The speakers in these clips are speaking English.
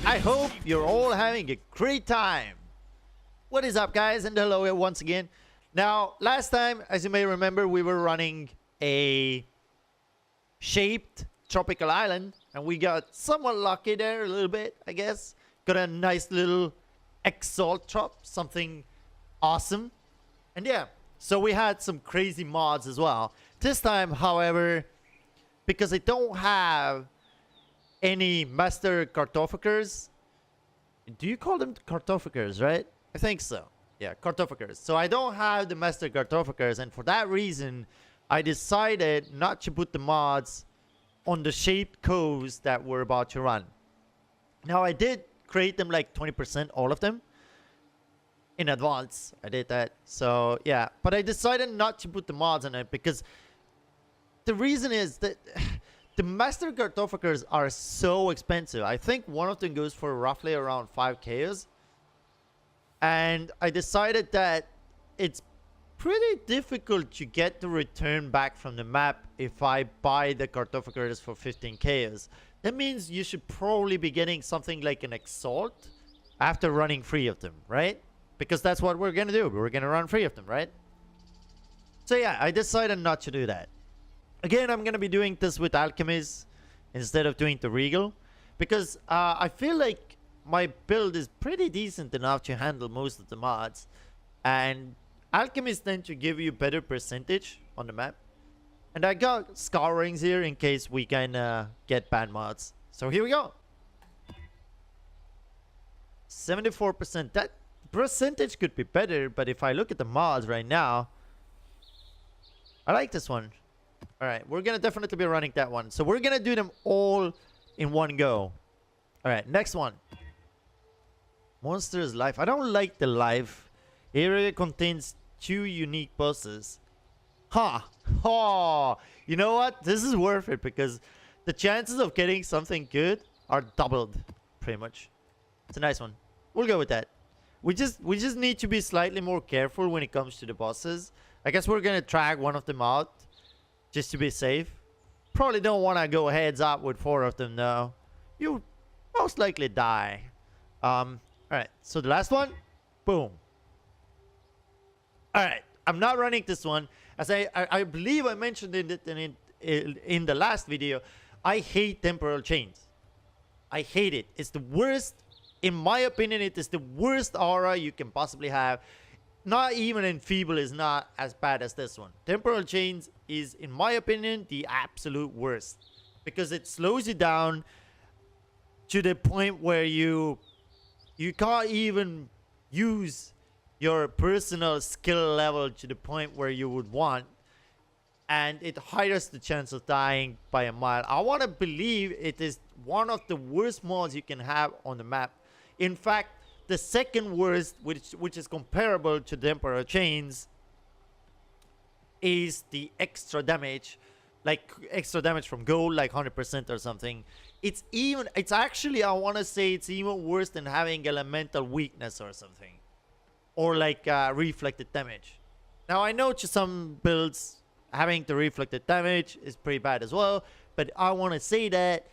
I hope you're all having a great time. What is up, guys? And hello once again. Now, last time, as you may remember, we were running a shaped tropical island, and we got somewhat lucky there a little bit, I guess. Got a nice little Exile trop, something awesome. And yeah, so we had some crazy mods as well. This time, however, because I don't have any master cartographers. Do you call them cartographers, right? I think so. Yeah, cartographers. So I don't have the master cartographers, and for that reason, I decided not to put the mods on the shaped coves that we're about to run. Now, I did create them like 20%, all of them. In advance, I did that. So, yeah. But I decided not to put the mods on it because the reason is that the master cartographers are so expensive. I think one of them goes for roughly around 5K. And I decided that it's pretty difficult to get the return back from the map if I buy the cartographers for 15K. That means you should probably be getting something like an Exalt after running 3 of them, right? Because that's what we're going to do. We're going to run 3 of them, right? So yeah, I decided not to do that. Again, I'm going to be doing this with Alchemist instead of doing the Regal. Because I feel like my build is pretty decent enough to handle most of the mods. And Alchemists tend to give you better percentage on the map. And I got scourings here in case we can get bad mods. So here we go. 74%. That percentage could be better, but if I look at the mods right now, I like this one. Alright, we're gonna definitely be running that one. So we're gonna do them all in one go. Alright, next one. Monster's Life. I don't like the life. Area contains 2 unique bosses. Huh. Oh, you know what? This is worth it because the chances of getting something good are doubled, pretty much. It's a nice one. We'll go with that. We just need to be slightly more careful when it comes to the bosses. I guess we're gonna drag one of them out just to be safe. Probably don't want to go heads up with 4 of them though. You most likely die. Alright, so the last one. Boom. Alright, I'm not running this one. As I believe I mentioned in the last video, I hate temporal chains. I hate it. It's the worst. In my opinion, it is the worst aura you can possibly have. Not even Enfeeble is not as bad as this one. Temporal chains is, in my opinion, the absolute worst. Because it slows you down to the point where you can't even use your personal skill level to the point where you would want. And it hightens the chance of dying by a mile. I want to believe it is one of the worst mods you can have on the map. In fact, the second worst, which is comparable to the Emperor Chains, is the extra damage. Like extra damage from gold, like 100% or something. It's actually, I want to say it's even worse than having elemental weakness or something. Or like reflected damage. Now I know to some builds having the reflected damage is pretty bad as well. But I want to say that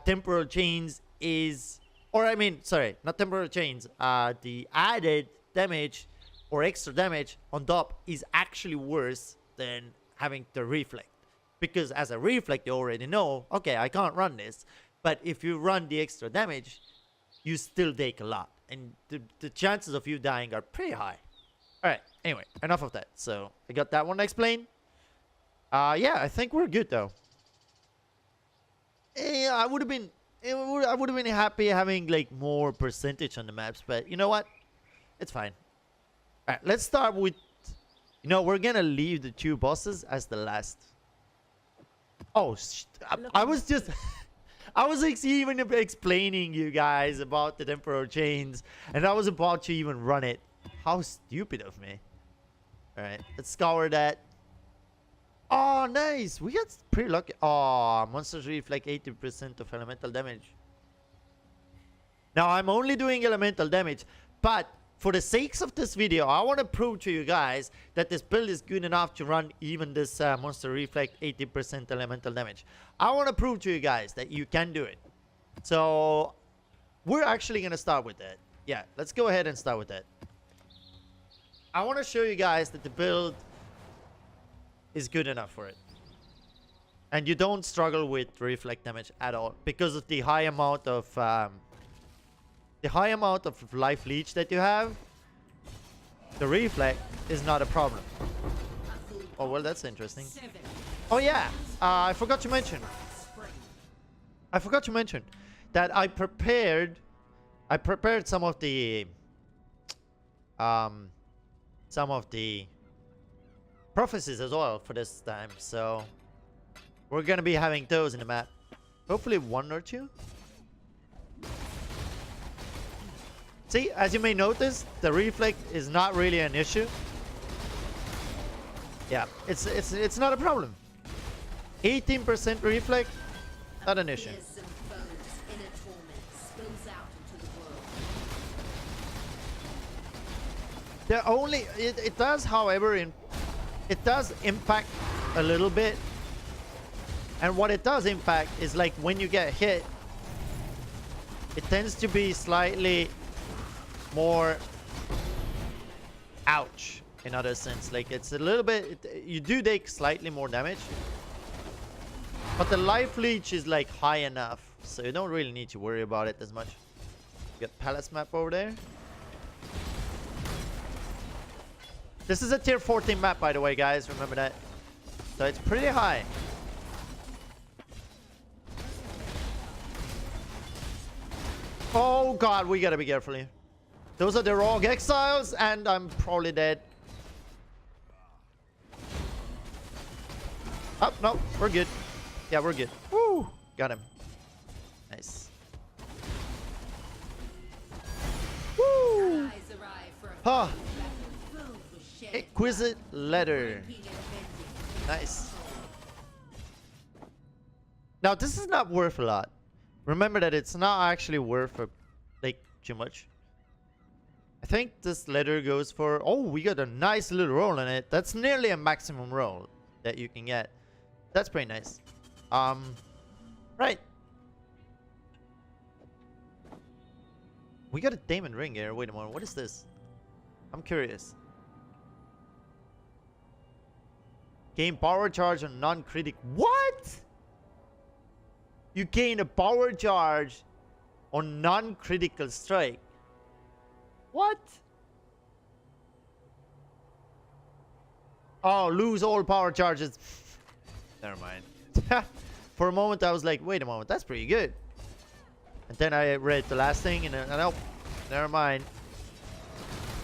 temporal chains is... Or I mean, sorry, not temporal chains. The added damage or extra damage on top is actually worse than having the reflect. Because as a reflect, you already know, okay, I can't run this. But if you run the extra damage, you still take a lot. And the chances of you dying are pretty high. Alright, anyway, enough of that. So, I got that one explained. Yeah, I think we're good though. Yeah, I would have been happy having like more percentage on the maps, but you know what? It's fine. Alright, let's start with... You know, we're gonna leave the 2 bosses as the last. Oh, I was just... I was even explaining you guys about the temporal chains, and I was about to even run it. How stupid of me. Alright, let's scour that. Oh, nice. We got pretty lucky. Oh, monsters reflect 80% of elemental damage. Now, I'm only doing elemental damage, but for the sakes of this video, I want to prove to you guys that this build is good enough to run even this monster reflect 80% elemental damage. I want to prove to you guys that you can do it. So we're actually going to start with that. Yeah, let's go ahead and start with that. I want to show you guys that the build is good enough for it. And you don't struggle with reflect damage at all because of the high amount of life leech that you have. The reflect is not a problem. Oh, well, that's interesting. Oh yeah, I forgot to mention. That I prepared some of the prophecies as well for this time, so we're gonna be having those in the map. Hopefully 1 or 2. See, as you may notice, the reflect is not really an issue. Yeah, it's not a problem. 18% reflect, not an issue. It does, however, it does impact a little bit. And what it does impact is like when you get hit, it tends to be slightly more ouch in other sense. Like it's a little bit, you do take slightly more damage, but the life leech is like high enough, so you don't really need to worry about it as much. You got palace map over there. This is a tier 14 map, by the way, guys. Remember that. So it's pretty high. Oh god, we gotta be careful here. Those are the wrong exiles, and I'm probably dead. Oh, no, we're good. Yeah, we're good. Woo! Got him. Nice. Woo! Huh. Exquisite letter. Nice. Now, this is not worth a lot. Remember that it's not actually worth like too much. I think this letter goes for... Oh, we got a nice little roll on it. That's nearly a maximum roll that you can get. That's pretty nice. Right. We got a diamond ring here. Wait a moment. What is this? I'm curious. Gain power charge on non-critic. What? You gain a power charge on non-critical strike. What? Oh, lose all power charges. Never mind. For a moment, I was like, wait a moment, that's pretty good. And then I read the last thing, and oh, never mind.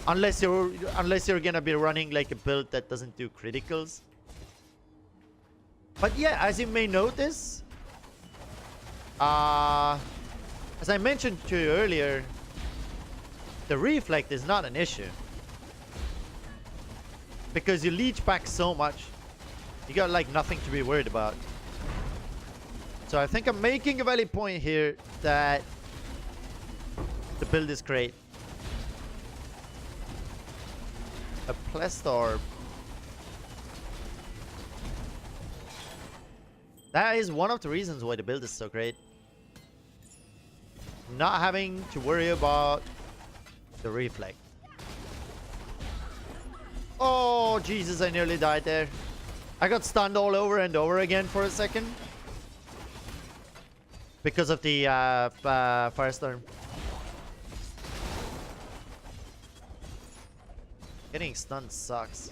Unless you're gonna be running like a build that doesn't do criticals. But yeah, as you may notice, as I mentioned to you earlier, the reflect is not an issue. Because you leech back so much, you got like nothing to be worried about. So I think I'm making a valid point here that the build is great. A Plestor. That is one of the reasons why the build is so great. Not having to worry about the reflect. Oh, Jesus, I nearly died there. I got stunned all over and over again for a second. Because of the firestorm. Getting stunned sucks.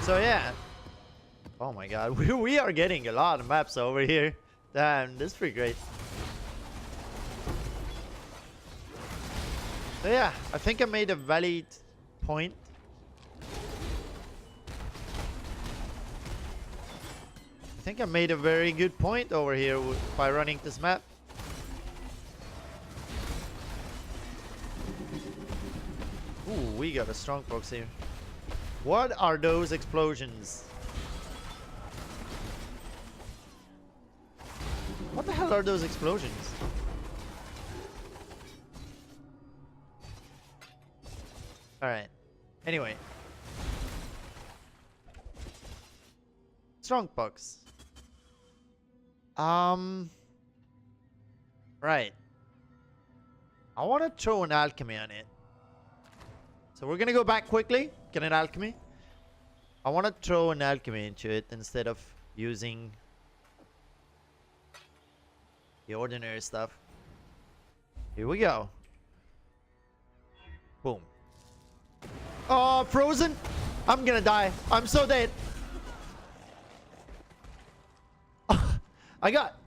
So yeah. Oh my god, we are getting a lot of maps over here. Damn, this is pretty great. So yeah, I think I made a valid point. I think I made a very good point over here by running this map. Ooh, we got a strong box here. What are those explosions? What the hell are those explosions? Alright. Anyway. strong box. Right. I want to throw an alchemy on it. So we're gonna go back quickly. Get an alchemy. I want to throw an alchemy into it instead of using the ordinary stuff. Here we go. Boom. Oh, frozen. I'm gonna die. I'm so dead. I got...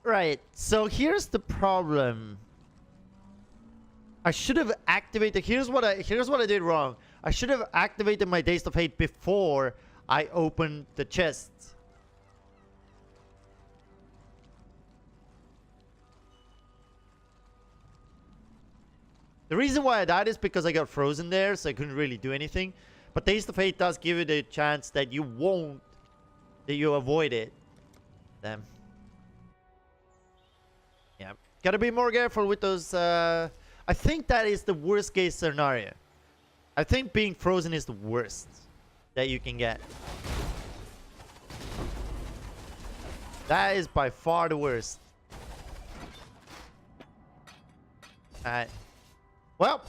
Right. So here's the problem. I should have activated... Here's what I did wrong. I should have activated my Days of Hate before I opened the chests. The reason why I died is because I got frozen there, so I couldn't really do anything. But Taste of Fate does give you the chance that you won't, that you avoid it. Damn. Yeah. Gotta be more careful with those. I think that is the worst case scenario. I think being frozen is the worst that you can get. That is by far the worst. Alright. Well,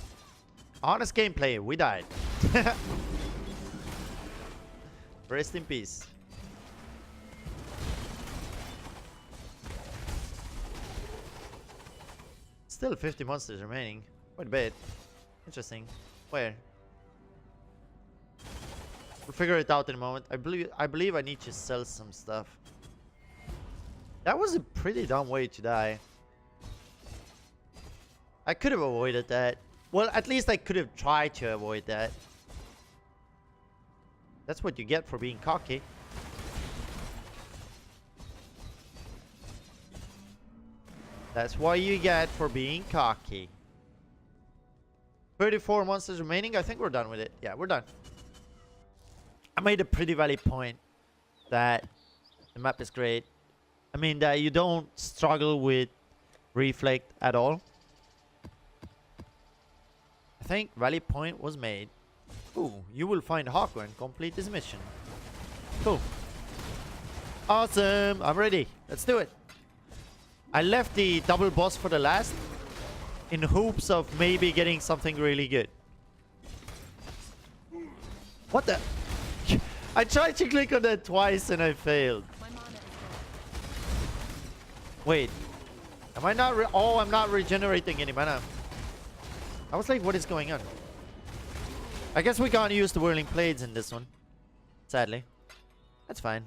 honest gameplay, we died. Rest in peace. Still 50 monsters remaining. Quite a bit. Interesting. Where? We'll figure it out in a moment. I believe I need to sell some stuff. That was a pretty dumb way to die. I could have avoided that. Well, at least I could have tried to avoid that. That's what you get for being cocky. That's what you get for being cocky. 34 monsters remaining. I think we're done with it. Yeah, we're done. I made a pretty valid point that the map is great. I mean that you don't struggle with reflect at all. I think valid point was made. Ooh, you will find Haku and complete this mission. Cool. Awesome. I'm ready. Let's do it. I left the double boss for the last in hopes of maybe getting something really good. What the? I tried to click on that twice and I failed. Wait. Am I not oh, I'm not regenerating any mana. I was like, what is going on? I guess we can't use the whirling blades in this one. Sadly. That's fine.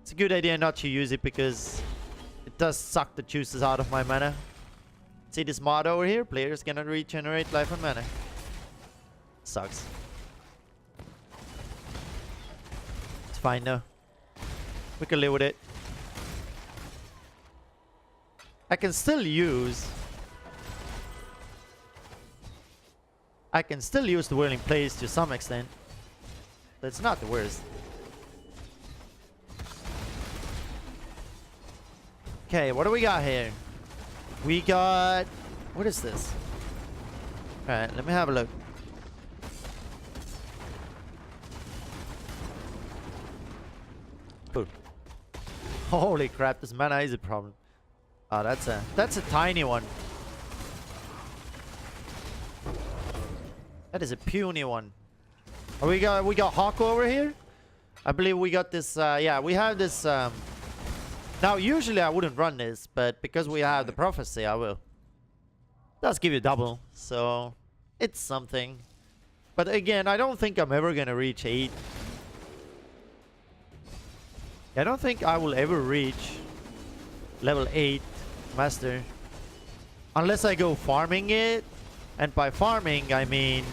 It's a good idea not to use it because it does suck the juices out of my mana. See this mod over here? Players cannot regenerate life and mana. Sucks. It's fine though. We can live with it. I can still use the whirling blades to some extent. But it's not the worst. Okay, what do we got here? We got... What is this? Alright, let me have a look. Cool. Holy crap, this mana is a problem. Oh, that's a tiny one. That is a puny one. Oh, we got Haku over here. I believe we got this. Yeah, we have this. Now, usually I wouldn't run this, but because we have the prophecy, I will. It does give you double, so it's something. But again, I don't think I'm ever gonna reach 8. I don't think I will ever reach level 8 master unless I go farming it. And by farming, I mean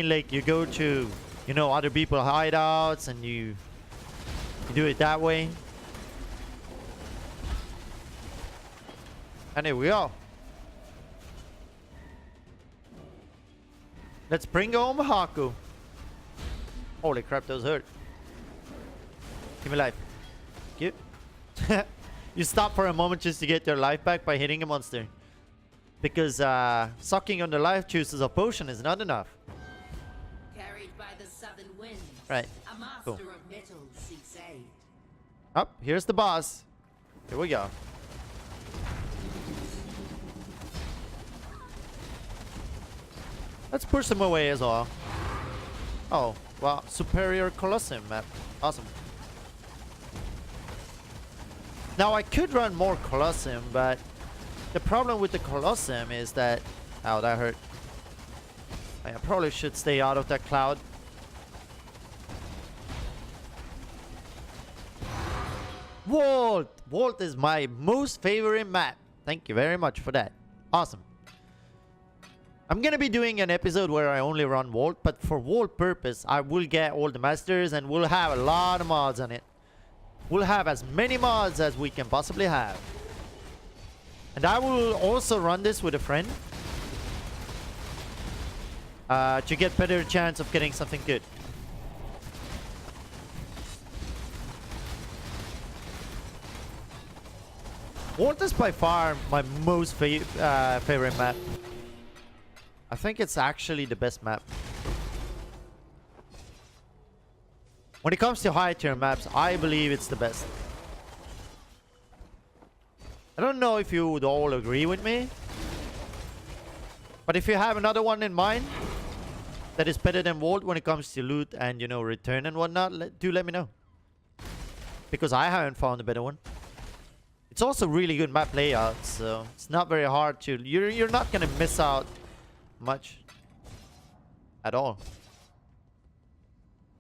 like you go to, you know, other people's hideouts and you do it that way. And here we go. Let's bring home Haku. Holy crap, those hurt. Give me life. Thank you. You stop for a moment just to get your life back by hitting a monster. Because sucking on the life juices of potion is not enough. Right. A master Cool. of metals seeks aid. Oh, here's the boss. Here we go. Let's push them away as well. Oh, well, superior Colosseum map. Awesome. Now, I could run more Colosseum, but the problem with the Colosseum is that... Oh, that hurt. I probably should stay out of that cloud. Vault! Vault is my most favorite map. Thank you very much for that. Awesome. I'm gonna be doing an episode where I only run Vault, but for Vault purpose, I will get all the masters and we'll have a lot of mods on it. We'll have as many mods as we can possibly have. And I will also run this with a friend. To get better chance of getting something good. Vault is by far my most favorite map. I think it's actually the best map. When it comes to high tier maps, I believe it's the best. I don't know if you would all agree with me. But if you have another one in mind that is better than Vault when it comes to loot and, you know, return and whatnot, do let me know. Because I haven't found a better one. It's also really good map layout, so it's not very hard to... You're not gonna miss out much at all.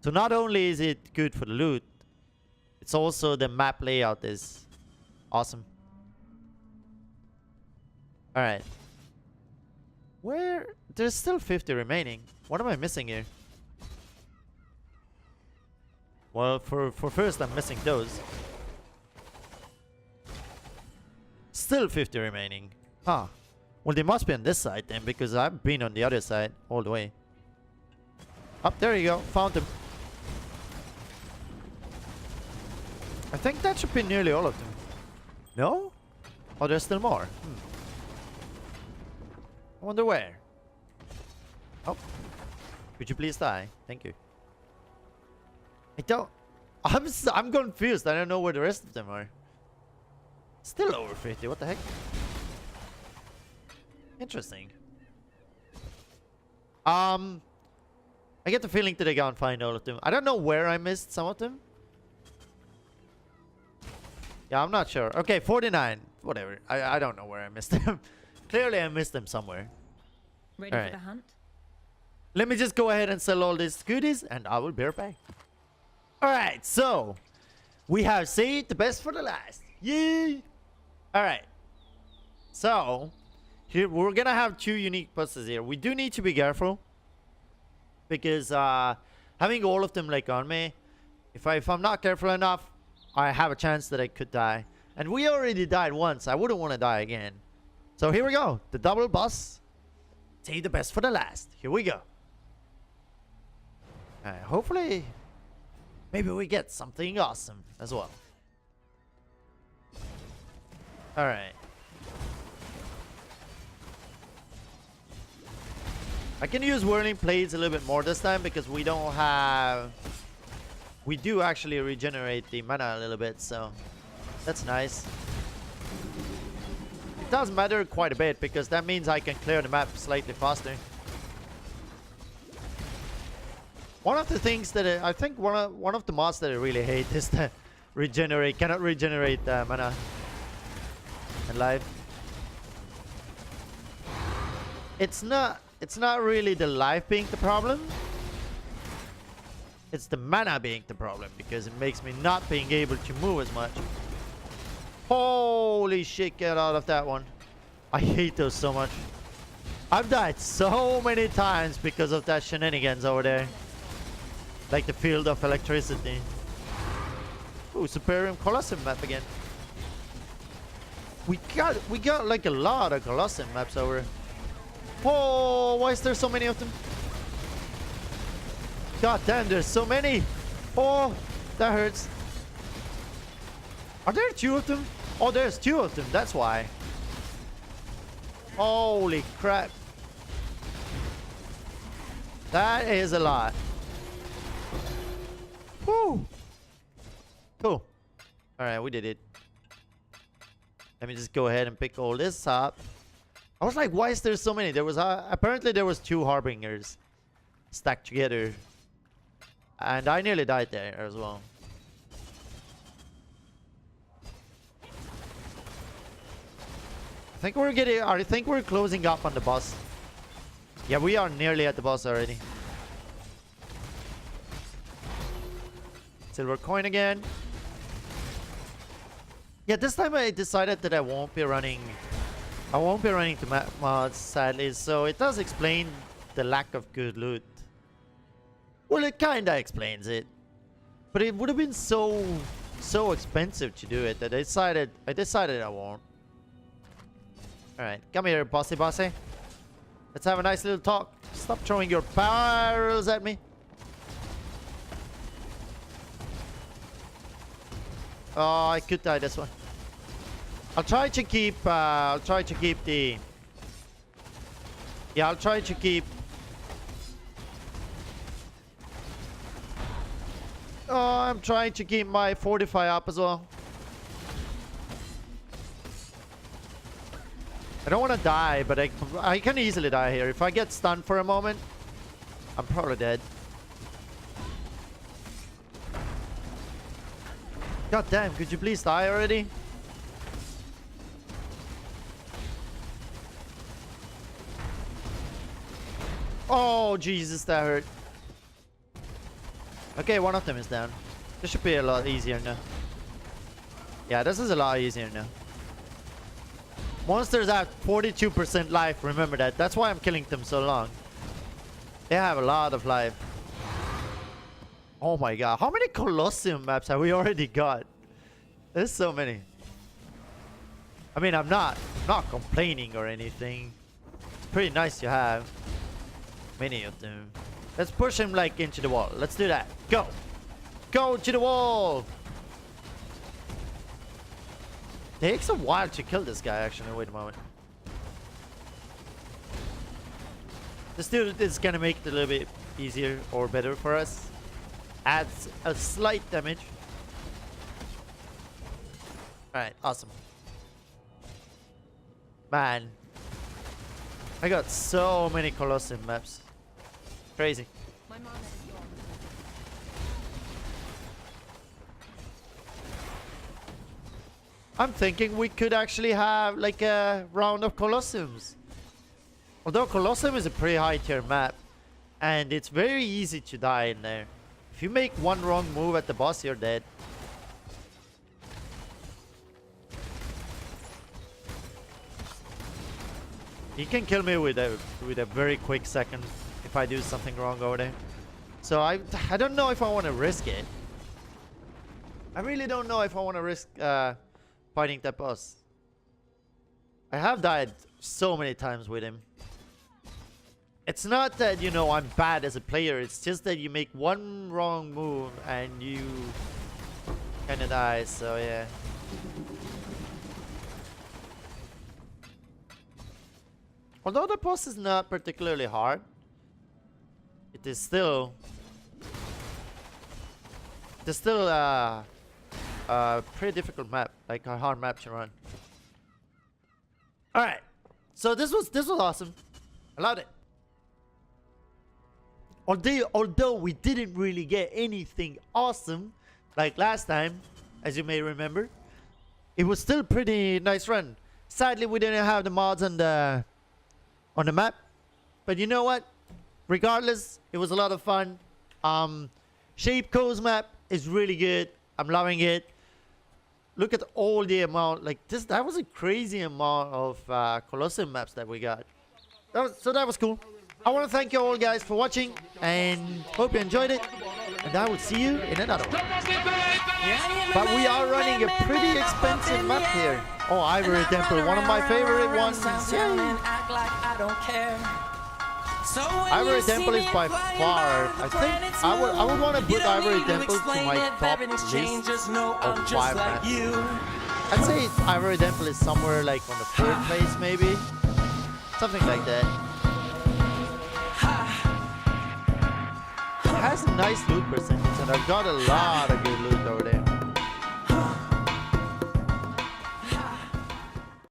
So not only is it good for the loot, it's also the map layout is awesome. Alright. Where? There's still 50 remaining. What am I missing here? Well, for first I'm missing those. Still 50 remaining. Huh. Well, they must be on this side then, because I've been on the other side all the way. Up, there you go. Found them. I think that should be nearly all of them. No? Oh, there's still more. I wonder where. Oh. Could you please die? Thank you. I don't... I'm confused. I don't know where the rest of them are. Still over 50. What the heck? Interesting. I get the feeling that I can't find all of them. I don't know where I missed some of them. Yeah, I'm not sure. Okay, 49. Whatever. I don't know where I missed them. Clearly, I missed them somewhere. Ready All right. for the hunt? Let me just go ahead and sell all these goodies, and I will be right back. Alright, so we have saved the best for the last. Yay! Alright. So here we're gonna have two unique puzzles here. We do need to be careful. Because having all of them like on me, if I'm not careful enough, I have a chance that I could die. And we already died once. I wouldn't want to die again. So here we go. The double boss. Save the best for the last. Here we go. Hopefully, maybe we get something awesome as well. Alright. I can use whirling blades a little bit more this time because we don't have... We do actually regenerate the mana a little bit, so that's nice. It does matter quite a bit because that means I can clear the map slightly faster. One of the things that I think one of the mods that I really hate is that cannot regenerate mana and life. It's not really the life being the problem. It's the mana being the problem because it makes me not being able to move as much. Holy shit, get out of that one. I hate those so much. I've died so many times because of that shenanigans over there. Like the field of electricity. Ooh, Superior Colosseum map again. We got like a lot of Colosseum maps over. Oh, why is there so many of them? God damn, there's so many. Oh, that hurts. Are there two of them? Oh, there's two of them. That's why. Holy crap. That is a lot. Whew. Cool. Alright, we did it. Let me just go ahead and pick all this up. I was like, why is there so many? There was apparently there was 2 harbingers stacked together. And I nearly died there as well. I think we're closing up on the boss. Yeah, we are nearly at the boss already. Silver coin again. Yeah, this time I decided that I won't be running to map mods, sadly, so it does explain the lack of good loot. Well, it kinda explains it. But it would have been so expensive to do it that I decided I won't. Alright, come here, bossy. Let's have a nice little talk. Stop throwing your power arrows at me. Oh, I could die this one. I'll try to keep the... Yeah, I'll try to keep... Oh, I'm trying to keep my fortify up as well. I don't want to die, but I can easily die here. If I get stunned for a moment, I'm probably dead. God damn, could you please die already? Oh, Jesus, that hurt. Okay, one of them is down. This should be a lot easier now. Yeah, this is a lot easier now. Monsters have 42% life, remember that. That's why I'm killing them so long. They have a lot of life. Oh my god, how many Colosseum maps have we already got? There's so many. I mean, I'm not complaining or anything. It's pretty nice to have many of them. Let's push him like into the wall. Let's do that. Go! Go to the wall! Takes a while to kill this guy, actually. Wait a moment. This dude is gonna make it a little bit easier or better for us. Adds a slight damage. Alright, awesome. Man. I got so many Colosseum maps. Crazy. I'm thinking we could actually have like a round of Colosseums. Although Colosseum is a pretty high tier map and it's very easy to die in there. If you make one wrong move at the boss, you're dead. He can kill me with a very quick second if I do something wrong over there. So I don't know if I want to risk it. I really don't know if I want to risk fighting that boss. I have died so many times with him. It's not that, you know, I'm bad as a player. It's just that you make one wrong move and you kind of die. So yeah. Although the boss is not particularly hard, it is still a pretty difficult map, like a hard map to run. All right, so this was awesome. I loved it. Although we didn't really get anything awesome like last time, as you may remember, it was still a pretty nice run. Sadly, we didn't have the mods on the map, but you know what? Regardless, it was a lot of fun. Shape Coves map is really good. I'm loving it. Look at all the amount, like this. That was a crazy amount of Colosseum maps that we got. That was cool. I want to thank you all guys for watching and hope you enjoyed it. And I will see you in another one. But we are running a pretty expensive map here. Oh, Ivory Temple, one of my favorite ones. Yay. Ivory Temple is by far, I think, I would want to put Ivory Temple to my top list of 5 maps. I'd say Ivory Temple is somewhere like on the 3rd place maybe. Something like that. has a nice loot percentage, and I've got a lot of good loot over there.